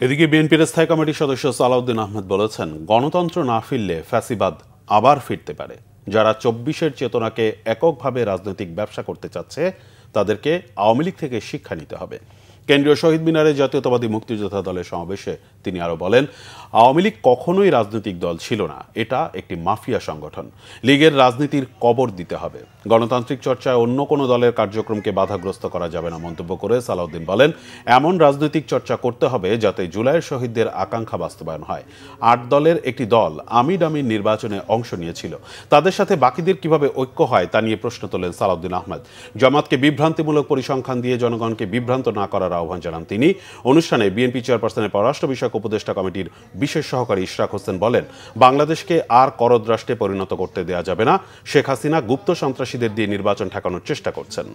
এদিকে বিএনপির স্থায়ী কমিটির সদস্য সালাউদ্দিন আহমেদ বলেছেন, গণতন্ত্র না ফিরলে ফ্যাসিবাদ আবার ফিরতে পারে। যারা ২৪-এর চেতনাকে এককভাবে রাজনৈতিক ব্যবসা করতে চাচ্ছে তাদেরকে আওয়ামী লীগ থেকে শিক্ষা নিতে হবে। কেন্দ্রীয় শহীদ মিনারে জাতীয়তাবাদী মুক্তিযোদ্ধা দলের সমাবেশে তিনি আরও বলেন, আওয়ামী লীগ কখনোই রাজনৈতিক দল ছিল না, এটা একটি মাফিয়া সংগঠন। লীগের রাজনীতির কবর দিতে হবে। গণতান্ত্রিক চর্চায় অন্য কোনো দলের কার্যক্রমকে বাধাগ্রস্ত করা যাবে না মন্তব্য করে সালাউদ্দিন বলেন, এমন রাজনৈতিক চর্চা করতে হবে যাতে জুলাইয়ের শহীদদের আকাঙ্ক্ষা বাস্তবায়ন হয়। ৮ দলের একটি দল আমির নির্বাচনে অংশ নিয়েছিল, তাদের সাথে বাকিদের কিভাবে ঐক্য হয় তা নিয়ে প্রশ্ন তোলেন সালাউদ্দিন আহমেদ। জামাতকে বিভ্রান্তিমূলক পরিসংখ্যান দিয়ে জনগণকে বিভ্রান্ত না করার আহ্বান জানান তিনি। অনুষ্ঠানে বিএনপি চেয়ারপারসনের পররাষ্ট্র বিষয়ক উপদেষ্টা কমিটির বিশেষ সহকারী ইশরাক হোসেন বলেন, বাংলাদেশকে আর করদ রাষ্ট্রে পরিণত করতে দেয়া যাবে না। শেখ হাসিনা গুপ্ত সন্ত্রাসীদের দিয়ে নির্বাচন ঠেকানোর চেষ্টা করছেন।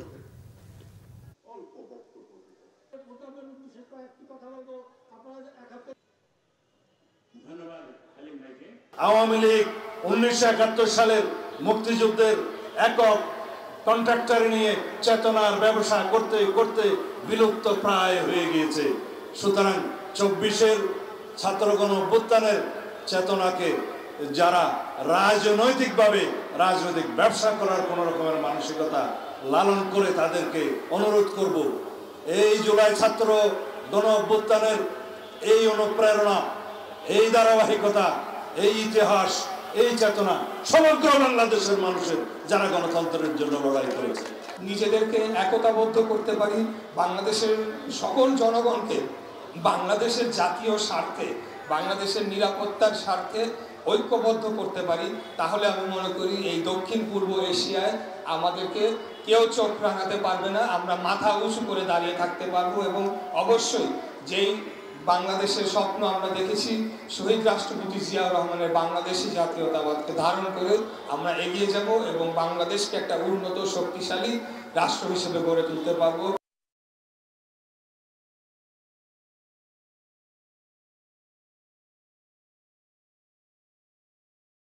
আওয়ামী লীগ ১৯৭১ সালের মুক্তিযুদ্ধের একক কন্ট্রাক্টর নিয়ে চেতনার ব্যবসা করতে করতে বিলুপ্ত প্রায় হয়ে গিয়েছে। সুতরাং ২৪-এর ছাত্রগণ অভ্যুত্থানের চেতনাকে যারা রাজনৈতিকভাবে রাজনৈতিক ব্যবসা করার কোন রকমের মানসিকতা লালন করে, তাদেরকে অনুরোধ করব, এই জুলাই ছাত্র গণ অভ্যুত্থানের এই অনুপ্রেরণা, এই ধারাবাহিকতা, এই ইতিহাস, এই চেতনা সমগ্র বাংলাদেশের মানুষের যারা গণতন্ত্রের জন্য লড়াই করেছে, নিজেদেরকে একতাবদ্ধ করতে পারি, বাংলাদেশের সকল জনগণকে বাংলাদেশের জাতীয় স্বার্থে, বাংলাদেশের নিরাপত্তার স্বার্থে ঐক্যবদ্ধ করতে পারি, তাহলে আমি মনে করি এই দক্ষিণ পূর্ব এশিয়ায় আমাদেরকে কেউ চোখ রাঙাতে পারবে না। আমরা মাথা উঁচু করে দাঁড়িয়ে থাকতে পারবো এবং অবশ্যই যেই বাংলাদেশের স্বপ্ন আমরা দেখেছি, শহীদ রাষ্ট্রপতি জিয়াউর রহমানের বাংলাদেশি জাতীয়তাবাদকে ধারণ করে আমরা এগিয়ে যাব এবং বাংলাদেশকে একটা উন্নত শক্তিশালী রাষ্ট্র হিসেবে গড়ে তুলতে পারবো।